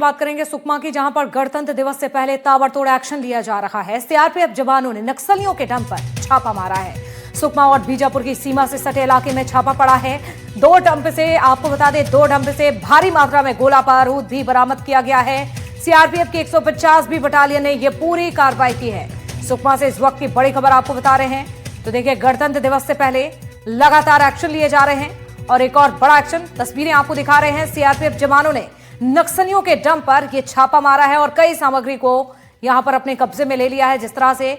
बात करेंगे सुकमा की, जहां पर गणतंत्र दिवस से पहले ताबड़तोड़ एक्शन लिया जा रहा है। सीआरपीएफ जवानों ने नक्सलियों के डंप पर छापा मारा है। सुकमा और बीजापुर की सीमा से सटे इलाके में छापा पड़ा है। दो डंप से, आपको बता दें, दो डंप से भारी मात्रा में गोला बारूद भी बरामद किया गया है। सीआरपीएफ की 150वीं बटालियन ने यह पूरी कार्रवाई की है। सुकमा से इस वक्त की बड़ी खबर आपको बता रहे हैं। तो देखिए, गणतंत्र दिवस से पहले लगातार एक्शन लिए जा रहे हैं और एक और बड़ा एक्शन तस्वीरें आपको दिखा रहे हैं। सीआरपीएफ जवानों ने नक्सलियों के डंप पर यह छापा मारा है और कई सामग्री को यहां पर अपने कब्जे में ले लिया है। जिस तरह से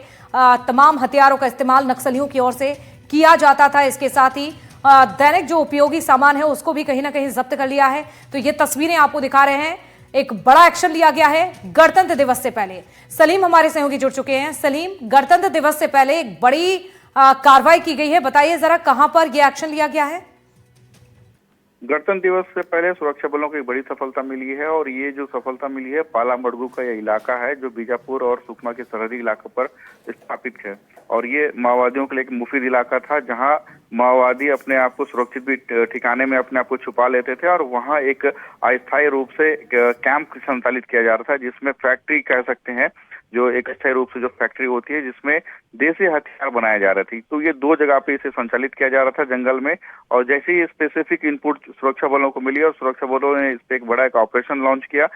तमाम हथियारों का इस्तेमाल नक्सलियों की ओर से किया जाता था, इसके साथ ही दैनिक जो उपयोगी सामान है उसको भी कहीं ना कहीं जब्त कर लिया है। तो ये तस्वीरें आपको दिखा रहे हैं। एक बड़ा एक्शन लिया गया है गणतंत्र दिवस से पहले। सलीम हमारे सहयोगी जुड़ चुके हैं। सलीम, गणतंत्र दिवस से पहले एक बड़ी कार्रवाई की गई है, बताइए जरा कहां पर यह एक्शन लिया गया है। गणतंत्र दिवस से पहले सुरक्षा बलों को एक बड़ी सफलता मिली है और ये जो सफलता मिली है, पालामड़गु का यह इलाका है जो बीजापुर और सुकमा के सरहदी इलाकों पर स्थापित है। और ये माओवादियों के लिए एक मुफीद इलाका था जहां माओवादी अपने आप को सुरक्षित भी ठिकाने में अपने आप को छुपा लेते थे और वहां एक अस्थायी रूप से कैंप संचालित किया जा रहा था, जिसमें फैक्ट्री कह सकते हैं, जो एक अस्थायी रूप से जो फैक्ट्री होती है जिसमें देसी हथियार बनाए जा रहे थे। तो ये दो जगह पे इसे संचालित किया जा रहा था जंगल में। और जैसे ही स्पेसिफिक इनपुट सुरक्षा बलों को मिली और सुरक्षा बलों ने इस पे एक बड़ा ऑपरेशन लॉन्च किया।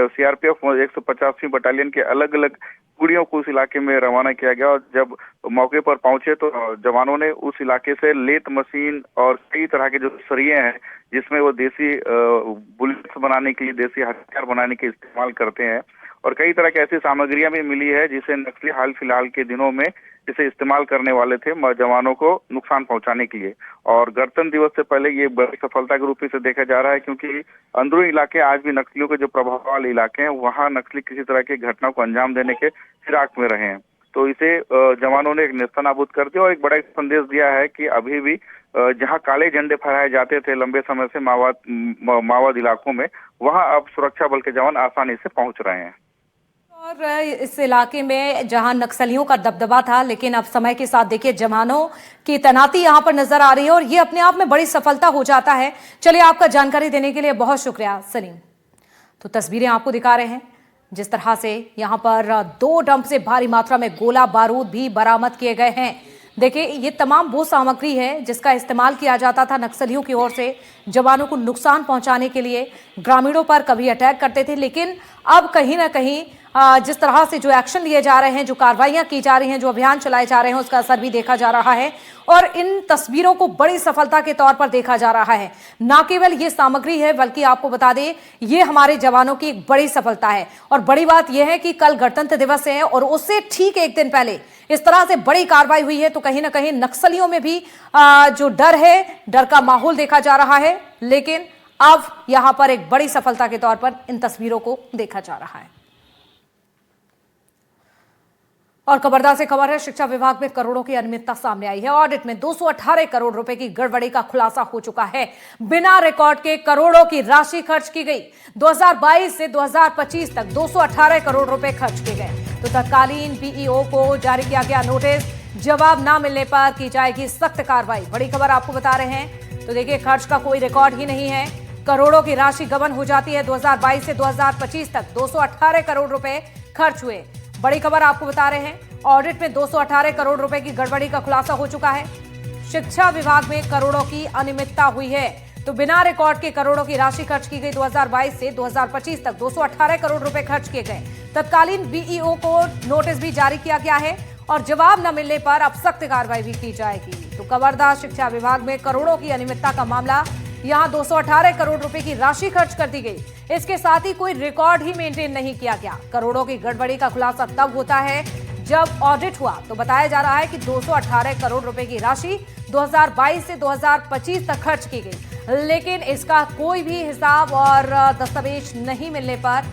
सीआरपीएफ 150वीं बटालियन के अलग अलग टुकड़ियों को उस इलाके में रवाना किया गया और जब मौके पर पहुंचे तो जवानों ने उस इलाके से लेथ मशीन और कई तरह के जो सरिये हैं जिसमें वो देसी बुलेट्स बनाने के लिए, देसी हथियार बनाने के इस्तेमाल करते हैं, और कई तरह की ऐसी सामग्रियां भी मिली है जिसे नक्सली हाल फिलहाल के दिनों में इसे इस्तेमाल करने वाले थे जवानों को नुकसान पहुंचाने के लिए। और गणतंत्र दिवस से पहले ये बड़ी सफलता के रूप में इसे देखा जा रहा है, क्योंकि अंदरूनी इलाके आज भी नक्सलियों के जो प्रभाव वाले इलाके हैं वहां नक्सली किसी तरह की घटना को अंजाम देने के फिराक में रहे हैं। तो इसे जवानों ने एक नेस्तनाबूद कर दिया और एक बड़ा संदेश दिया है कि अभी भी जहां काले झंडे फहराए जाते थे लंबे समय से माओवाद इलाकों में, वहां अब सुरक्षा बल के जवान आसानी से पहुंच रहे हैं। और इस इलाके में जहां नक्सलियों का दबदबा था, लेकिन अब समय के साथ देखिए जवानों की तैनाती यहां पर नजर आ रही है और ये अपने आप में बड़ी सफलता हो जाता है। चलिए, आपका जानकारी देने के लिए बहुत शुक्रिया सलीम। तो तस्वीरें आपको दिखा रहे हैं जिस तरह से यहां पर दो डंप से भारी मात्रा में गोला बारूद भी बरामद किए गए हैं। देखिए, ये तमाम वो सामग्री है जिसका इस्तेमाल किया जाता था नक्सलियों की ओर से जवानों को नुकसान पहुंचाने के लिए। ग्रामीणों पर कभी अटैक करते थे, लेकिन अब कहीं ना कहीं जिस तरह से जो एक्शन लिए जा रहे हैं, जो कार्रवाइयां की जा रही हैं, जो अभियान चलाए जा रहे हैं, उसका असर भी देखा जा रहा है और इन तस्वीरों को बड़ी सफलता के तौर पर देखा जा रहा है। न केवल ये सामग्री है, बल्कि आपको बता दें ये हमारे जवानों की एक बड़ी सफलता है। और बड़ी बात यह है कि कल गणतंत्र दिवस है और उससे ठीक एक दिन पहले इस तरह से बड़ी कार्रवाई हुई है। तो कहीं ना कहीं नक्सलियों में भी जो डर है, डर का माहौल देखा जा रहा है। लेकिन अब यहां पर एक बड़ी सफलता के तौर पर इन तस्वीरों को देखा जा रहा है। और खबरदार से खबर है, शिक्षा विभाग में करोड़ों की अनियमितता सामने आई है। ऑडिट में 218 करोड़ रुपए की गड़बड़ी का खुलासा हो चुका है। बिना रिकॉर्ड के करोड़ों की राशि खर्च की गई। 2022 से 2025 तक 218 करोड़ रुपए खर्च किए गए। तो तत्कालीन बीईओ को जारी किया गया नोटिस। जवाब न मिलने पर की जाएगी सख्त कार्रवाई। बड़ी खबर आपको बता रहे हैं। तो देखिए, खर्च का कोई रिकॉर्ड ही नहीं है, करोड़ों की राशि गबन हो जाती है। 2022 से 2025 तक 218 करोड़ रुपए खर्च हुए। बड़ी खबर आपको बता रहे हैं, ऑडिट में 218 करोड़ रुपए की गड़बड़ी का खुलासा हो चुका है। शिक्षा विभाग में करोड़ों की अनियमितता हुई है। तो बिना रिकॉर्ड के करोड़ों की राशि खर्च की गई। 2022 से 2025 तक 218 करोड़ रुपए खर्च किए गए। तत्कालीन बीईओ को नोटिस भी जारी किया गया है और जवाब न मिलने पर अब सख्त कार्रवाई भी की जाएगी। तो खबरदार, शिक्षा विभाग में करोड़ों की अनियमितता का मामला। यहां 218 करोड़ रुपए की राशि खर्च कर दी गई। इसके साथ ही कोई रिकॉर्ड ही मेंटेन नहीं किया गया। करोड़ों की गड़बड़ी का खुलासा तब होता है जब ऑडिट हुआ। तो बताया जा रहा है कि 218 करोड़ रुपए की राशि 2022 से 2025 तक खर्च की गई, लेकिन इसका कोई भी हिसाब और दस्तावेज नहीं मिलने पर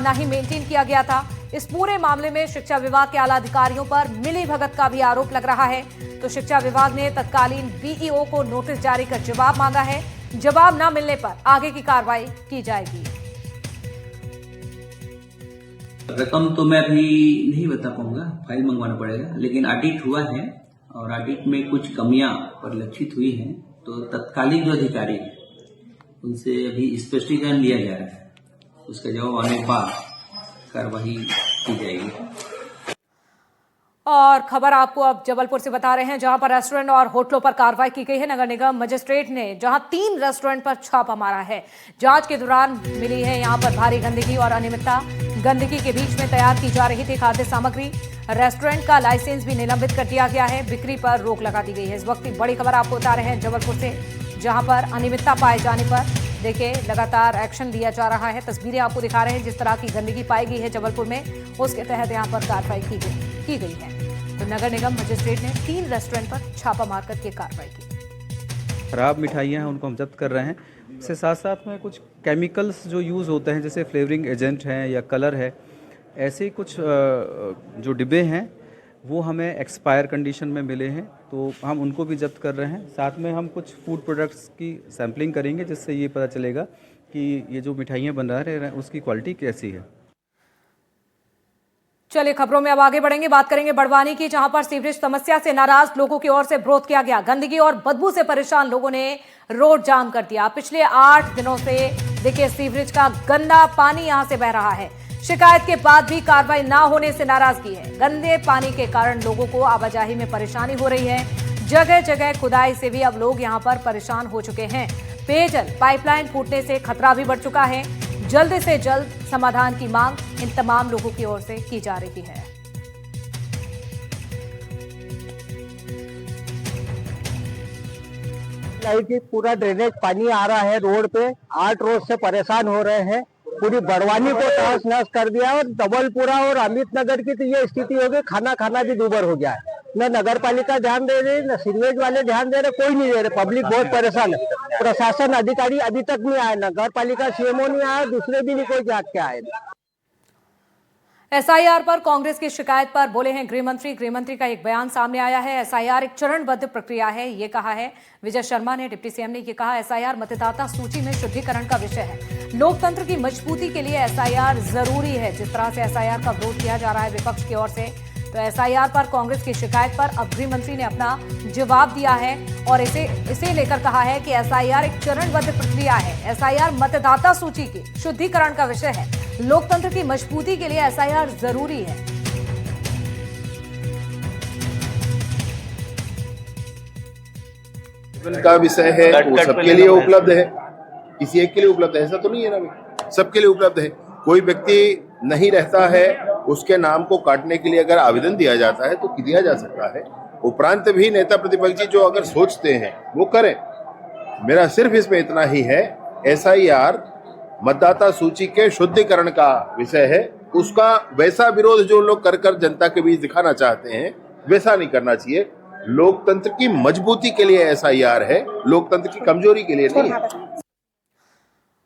ना ही मेंटेन किया गया था। इस पूरे मामले में शिक्षा विभाग के आला अधिकारियों पर मिलीभगत का भी आरोप लग रहा है। तो शिक्षा विभाग ने तत्कालीन बीईओ को नोटिस जारी कर जवाब मांगा है। जवाब न मिलने पर आगे की कार्रवाई की जाएगी। रकम तो मैं अभी नहीं बता पाऊंगा, फाइल मंगवाना पड़ेगा, लेकिन ऑडिट हुआ है और ऑडिट में कुछ कमियां परिलक्षित हुई हैं। तो तत्कालीन जो अधिकारी हैं उनसे अभी स्पष्टीकरण लिया जा रहा है उसका जवाब आने के बाद कार्रवाई की जाएगी। और खबर आपको अब जबलपुर से बता रहे हैं, जहां पर रेस्टोरेंट और होटलों पर कार्रवाई की गई है। नगर निगम मजिस्ट्रेट ने जहां 3 रेस्टोरेंट पर छापा मारा है। जांच के दौरान मिली है यहां पर भारी गंदगी और अनियमितता। गंदगी के बीच में तैयार की जा रही थी खाद्य सामग्री। रेस्टोरेंट का लाइसेंस भी निलंबित कर दिया गया है। बिक्री पर रोक लगा दी गई है। इस वक्त की बड़ी खबर आपको बता रहे हैं जबलपुर से, जहां पर अनियमितता पाए जाने पर देखिए लगातार एक्शन लिया जा रहा है। तस्वीरें आपको दिखा रहे हैं जिस तरह की गंदगी पाई गई है जबलपुर में, उसके तहत यहां पर कार्रवाई की गई है। तो नगर निगम मजिस्ट्रेट ने 3 रेस्टोरेंट पर छापा मारकर के कार्रवाई की। खराब मिठाइयाँ हैं उनको हम जब्त कर रहे हैं। इसके साथ साथ में कुछ केमिकल्स जो यूज़ होते हैं जैसे फ्लेवरिंग एजेंट हैं या कलर है, ऐसे ही कुछ जो डिब्बे हैं वो हमें एक्सपायर कंडीशन में मिले हैं, तो हम उनको भी जब्त कर रहे हैं। साथ में हम कुछ फूड प्रोडक्ट्स की सैम्पलिंग करेंगे जिससे ये पता चलेगा कि ये जो मिठाइयाँ बना रहे हैं उसकी क्वालिटी कैसी है। चलिए खबरों में अब आगे बढ़ेंगे, बात करेंगे बड़वानी की, जहां पर सीवरेज समस्या से नाराज लोगों की ओर से विरोध किया गया। गंदगी और बदबू से परेशान लोगों ने रोड जाम कर दिया। पिछले 8 दिनों से देखिए सीवरेज का गंदा पानी यहां से बह रहा है। शिकायत के बाद भी कार्रवाई ना होने से नाराजगी है। गंदे पानी के कारण लोगों को आवाजाही में परेशानी हो रही है। जगह जगह खुदाई से भी अब लोग यहां पर परेशान हो चुके हैं। पेयजल पाइपलाइन फूटने से खतरा भी बढ़ चुका है। जल्द से जल्द समाधान की मांग इन तमाम लोगों की ओर से की जा रही है। पूरा ड्रेनेज पानी आ रहा है रोड पे, 8 रोज से परेशान हो रहे हैं। पूरी बड़वानी को तहस नहस कर दिया और धवलपुरा और अमित नगर की तो ये स्थिति हो गई, खाना खाना भी दूभर हो गया है। न नगर पालिका ध्यान दे रही, न सीवरेज वाले ध्यान दे रहे, कोई नहीं दे रहे। पब्लिक बहुत परेशान है। प्रशासन अधिकारी अभी तक नहीं आए, नगर पालिका सीएमओ नहीं आया, दूसरे भी नहीं कोई जाग के आए। एसआईआर पर कांग्रेस की शिकायत पर बोले हैं गृहमंत्री। गृहमंत्री का एक बयान सामने आया है। एसआईआर एक चरणबद्ध प्रक्रिया है, ये कहा है विजय शर्मा ने। डिप्टी सीएम ने ये कहा, एसआईआर मतदाता सूची में शुद्धिकरण का विषय है। लोकतंत्र की मजबूती के लिए एसआईआर जरूरी है। जिस तरह से एसआईआर का विरोध किया जा रहा है विपक्ष की ओर से, तो एसआईआर पर कांग्रेस की शिकायत पर अब गृहमंत्री ने अपना जवाब दिया है और इसे लेकर कहा है कि एसआईआर एक चरणबद्ध प्रक्रिया है। एसआईआर मतदाता सूची के शुद्धिकरण का विषय है। लोकतंत्र की मजबूती के लिए एसआईआर जरूरी है। का विषय है, वो सबके लिए उपलब्ध है, किसी एक के लिए उपलब्ध है ऐसा तो नहीं है ना, सबके लिए उपलब्ध है। कोई व्यक्ति नहीं रहता है, उसके नाम को काटने के लिए अगर आवेदन दिया जाता है तो दिया जा सकता है। उपरांत भी नेता प्रतिपक्षी जो अगर सोचते हैं वो करें। मेरा सिर्फ इसमें इतना ही है, एसआईआर मतदाता सूची के शुद्धिकरण का विषय है। उसका वैसा विरोध जो लोग कर जनता के बीच दिखाना चाहते हैं वैसा नहीं करना चाहिए। लोकतंत्र की मजबूती के लिए एसआईआर है, लोकतंत्र की कमजोरी के लिए नहीं है।